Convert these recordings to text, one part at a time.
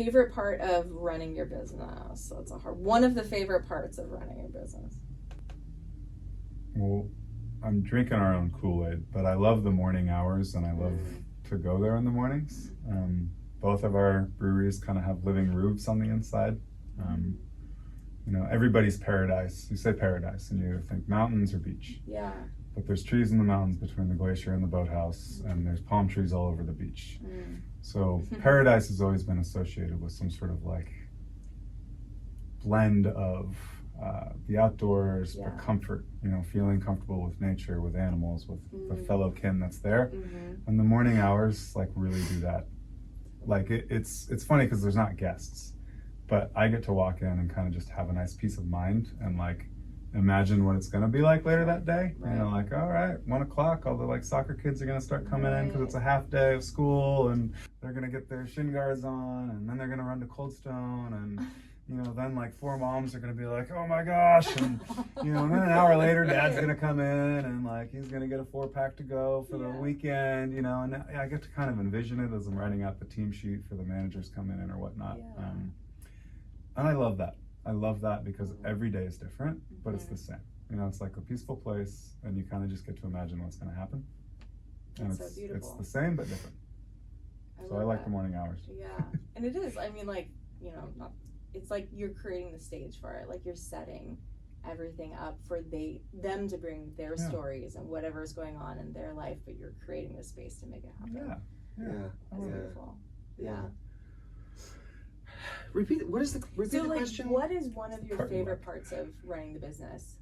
favorite part of running your business? That's one of the favorite parts of running your business. Well, I'm drinking our own Kool-Aid, but I love the morning hours and I love to go there in the mornings. Both of our breweries kind of have living roofs on the inside. You know, everybody's paradise. You say paradise and you think mountains or beach. Yeah. But there's trees in the mountains between the glacier and the boathouse, and there's palm trees all over the beach. So paradise has always been associated with some sort of like blend of the outdoors, but comfort, you know, feeling comfortable with nature, with animals, with the fellow kin that's there. And the morning hours like really do that. Like it's funny because there's not guests, but I get to walk in and kind of just have a nice peace of mind and like imagine what it's going to be like later that day. You know, like, all right, 1 o'clock, all the like soccer kids are going to start coming in because it's a half day of school and they're going to get their shin guards on and then they're going to run to Cold Stone and, you know, then like 4 moms are going to be like, oh my gosh. And, you know, and then an hour later, dad's going to come in and like, he's going to get a 4-pack to go for the weekend, you know, and I get to kind of envision it as I'm writing out the team sheet for the managers coming in or whatnot. And I love that. I love that because every day is different, but it's the same. You know, it's like a peaceful place and you kind of just get to imagine what's going to happen. And It's so beautiful. It's the same, but different. So I like the morning hours. Yeah. And it is. I mean, like, you know, it's like you're creating the stage for it. Like you're setting everything up for them to bring their stories and whatever is going on in their life, but you're creating the space to make it happen. That's beautiful. Yeah. Repeat the question. What is one of your favorite parts of running the business?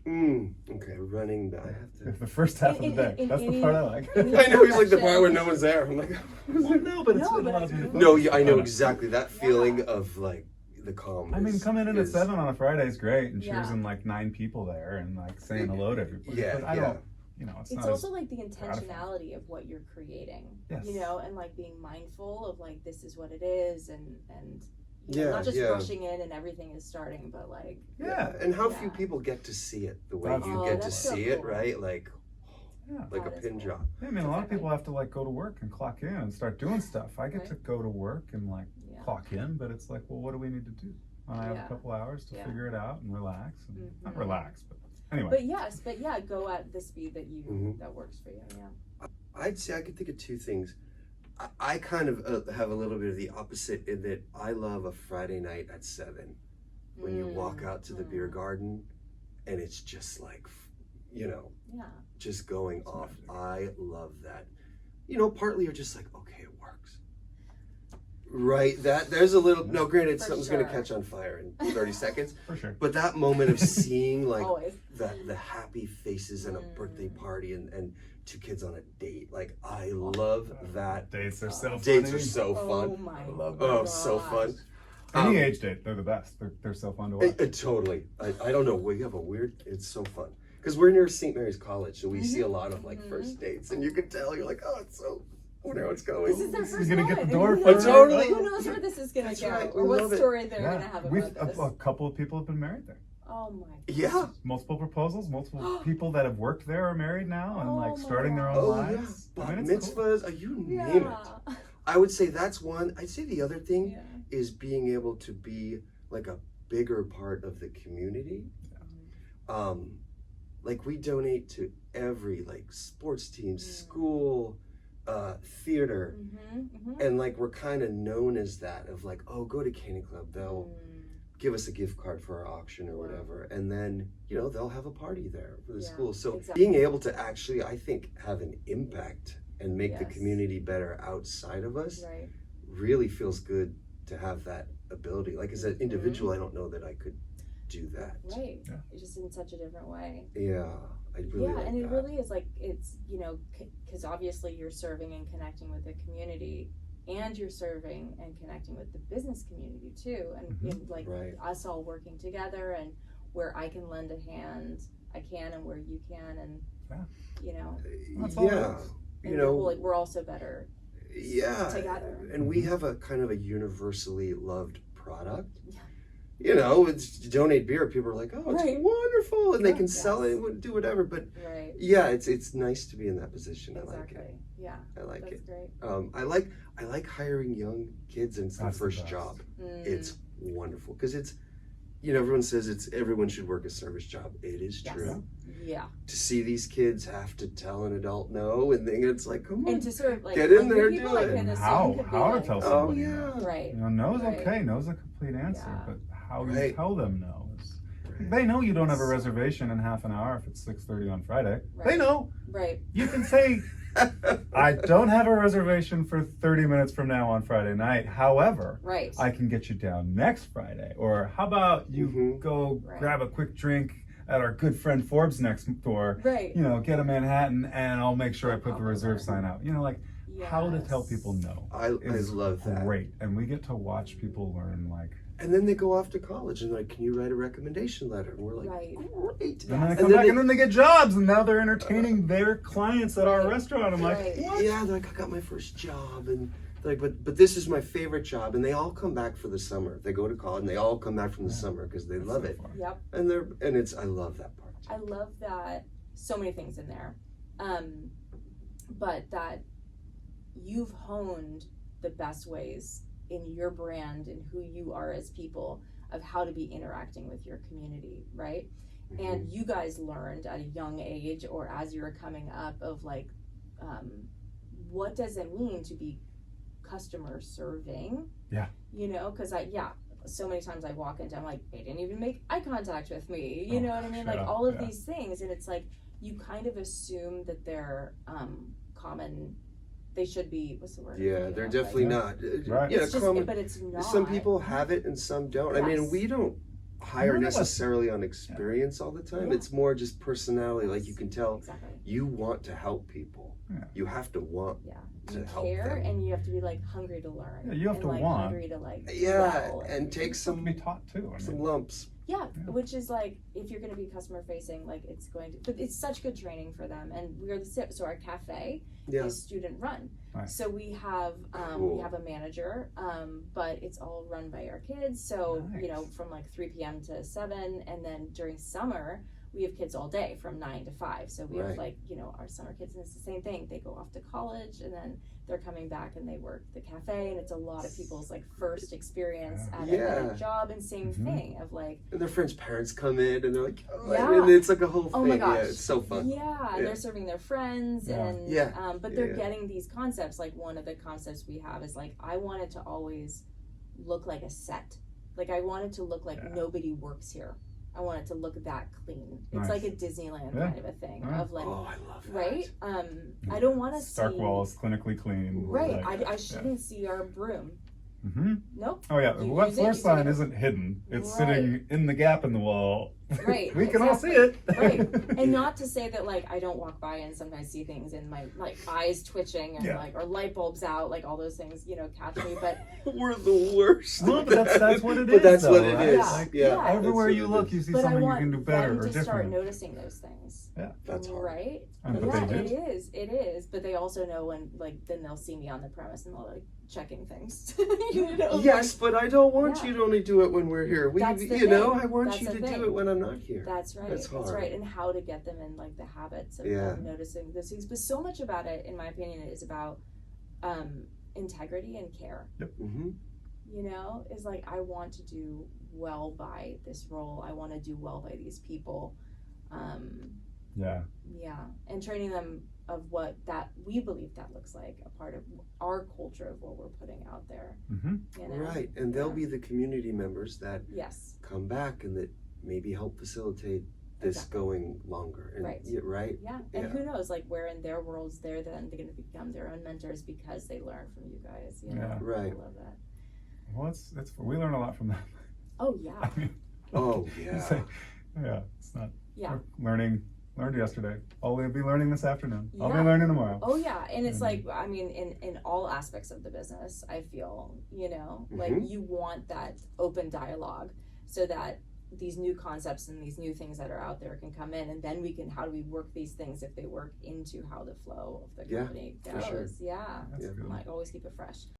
Okay, running. I have to. The first half of the day. That's the part I like. I know he's like the part where no one's there. I'm like, well, no, but it's a lot of beautiful. No, I know exactly that feeling of like the calm. I mean, coming in at 7 on a Friday is great, and cheersing like 9 people there, and like saying hello to everybody. But I don't. You know, it's also like the intentionality of what you're creating. You know, and like being mindful of like this is what it is, and you know, not just rushing in and everything is starting, but like and how few people get to see it the way you get to see it, right? Like like a pin drop. Yeah, I mean, a lot of people have to like go to work and clock in and start doing stuff. I get to go to work and like clock in, but it's like, well, what do we need to do? And I have a couple hours to figure it out and relax, and not relax, but anyway. But go at the speed that you that works for you. Yeah. I'd say I could think of 2 things. I kind of have a little bit of the opposite in that I love a Friday night at 7 when you walk out to the beer garden and it's just like, you know, just going off. I love that. You know, partly you're just like, okay, it works. Right, there's a little, no, granted, something's going to catch on fire in 30 seconds. For sure. But that moment of seeing like the happy faces and a birthday party and 2 kids on a date, like I love that. Dates are so fun. Dates are so fun. Oh my I love gosh. that. So fun. Any age date, they're the best. They're so fun to watch. Totally. I don't know. We have a weird, it's so fun. Because we're near St. Mary's College, so we see a lot of like first dates, and you can tell, you're like, oh, it's so, I wonder how it's going. This is their first You're gonna one. get the door Who first. Totally. Who knows where this is gonna go, right. or We what love it. story they're gonna have about this. A couple of people have been married there. Oh my God. Yeah. Multiple proposals, multiple people that have worked there are married now and like starting their own Oh lives. yeah. I Bat mean, it's cool. mitzvahs, you name it. I would say that's one. I'd say the other thing is being able to be like a bigger part of the community. Like we donate to every like sports team, school, theater, and like we're kind of known as that of like, oh, go to Canyon Club, they'll give us a gift card for our auction or whatever, and then you know they'll have a party there for the school. So being able to actually, I think, have an impact and make the community better outside of us really feels good to have that ability. Like as an individual, I don't know that I could do that. Right. It's just in such a different way. Yeah. I really like and it that. really is like, it's, you know, because obviously you're serving and connecting with the community, and you're serving and connecting with the business community too, and like us all working together, and where I can lend a hand, I can, and where you can, and you know, you know, like we're also better together. And we have a kind of a universally loved product. you know, it's donate beer. People are like, oh, it's wonderful, and they can Yes. sell it, do whatever. But Right. yeah, it's nice to be in that position. Exactly. I like it. Yeah. I like That's it. great. I like hiring young kids into their That's the first best. job. Mm. It's wonderful because it's, you know, everyone says everyone should work a service job. It is Yes. true. Yeah. To see these kids have to tell an adult no, and then it's like, come on, And to sort of like get in hungry there, people, do I it. can And assume how could be to like, tell oh somebody yeah, no. right. You know, no's Right. okay. No's a complete answer, Yeah. but how you Right. tell them no is. Right. They know you don't have a reservation in half an hour if it's 6:30 on Friday. Right. They know. Right. You can say, I don't have a reservation for 30 minutes from now on Friday night. However, Right. I can get you down next Friday. Or how about you Mhm. go Right. grab a quick drink at our good friend Forbes next door. Right. You know, get a Manhattan, and I'll make sure I put the Pop reserve over. sign out. You know, like how to tell Yes. people no. I is love that. great, and we get to watch people learn. Like, And then they go off to college and they're like, can you write a recommendation letter? And we're like, Right. great. then they Yes. come And then back, they- and then they get jobs, and now they're entertaining their clients at our Right. restaurant. I'm like, Right. what? Yeah, they're like, I got my first job, and they're like, but this is my favorite job, and they all come back for the summer. They go to college, and they all come back from the summer because they That's love so it, fun. Yep. and it's I love that part. I love that. So many things in there, but that you've honed the best ways in your brand and who you are as people of how to be interacting with your community, right? And you guys learned at a young age or as you were coming up of like, what does it mean to be customer serving? Yeah. You know, because so many times I walk into, I'm like, they didn't even make eye contact with me. You know what I mean? Like all of these things. And it's like, you kind of assume that they're common, they should be, what's the word? Yeah, they're definitely not. Right. Yeah, It's just, common. but it's not. Some people have it and some don't. I mean, Yes. we don't hire None of us- necessarily on experience all the time. Yeah. It's more just personality. Like you can tell Exactly. you want to help people. Yeah. You have to want. Yeah. To You help care them. and you have to be like hungry to learn. Yeah, you have and, to like, want. hungry to like Yeah, dwell and take It's something some to be taught too. I some mean, lumps. Yeah, Yeah. which is like if you're going to be customer facing, like it's going to, but it's such good training for them. And we're so our cafe Yeah. is student run. Nice. So we have Cool. a manager, but it's all run by our kids. So you know, Nice. from like 3 p.m. to 7, and then during summer we have kids all day from 9 to 5. So we have Right. like, you know, our summer kids, and it's the same thing. They go off to college and then they're coming back and they work the cafe, and it's a lot of people's like first experience at Yeah. a job, and same Mhm. thing of like, And their friends' parents come in and they're like, oh, Yeah. and it's like a whole thing. oh my gosh, Yeah, it's so fun. Yeah, Yeah. they're serving their friends, Yeah. and Yeah. but they're Yeah. getting these concepts. Like one of the concepts we have is like, I want it to always look like a set. Like I want it to look like nobody works here. I want it to look that clean. It's Nice. like a Disneyland Yeah. kind of a thing Yeah. of like, Oh, I love that. right? I don't want to see Stark walls, clinically clean. Right, like, I shouldn't see our broom. Mm-hmm. Nope. Oh yeah, the You wet use it, floor you sign take it. isn't hidden. It's Right. sitting in the gap in the wall. Right, We can all see exactly. it. Right. And not to say that like I don't walk by and sometimes see things and my like eyes twitching and Yeah. like or light bulbs out, like all those things, you know, catch me. But We're the worst. Well, but that's what it But is, that's though, what it right? is. Yeah. Like, Yeah. Yeah. Everywhere that's you what it look, is. you see but I something you want can do better them or to start different. noticing those things. That's hard. Right? And but Yeah, they it do. is. It is. But they also know when like then they'll see me on the premise and they'll like checking things. You know? Yes, but I don't want Yeah. you to only do it when we're here. That's the You know, thing. I want That's you the to thing. do it when I'm not here. That's right. That's That's hard. right. And how to get them in like the habits of Yeah. noticing those things. But so much about it, in my opinion, is about integrity and care. Mm-hmm. You know, is like I want to do well by this role. I want to do well by these people. Yeah. Yeah, and training them of what that we believe that looks like, a part of our culture of what we're putting out there. Mm-hmm. You know? Right, and they'll Yeah. be the community members that Yes. come back and that maybe help facilitate this Exactly. going longer. And, Right. Yeah, right. Yeah, and Yeah. who knows? Like, where in their worlds they're going to become their own mentors because they learn from you guys. You know, Yeah. Right. I love that. Well, it's we learn a lot from them. Oh yeah, I mean, Oh it's yeah. like, yeah, it's not. yeah. Learned yesterday. I'll be learning this afternoon. I'll be Yeah. learning tomorrow. Oh yeah, and it's Mhm. like, I mean, in all aspects of the business, I feel, you know, like Mhm. you want that open dialogue so that these new concepts and these new things that are out there can come in, and then we can, how do we work these things if they work into how the flow of the Yeah, company for goes? sure. Yeah, That's Yeah. good. like always keep it fresh.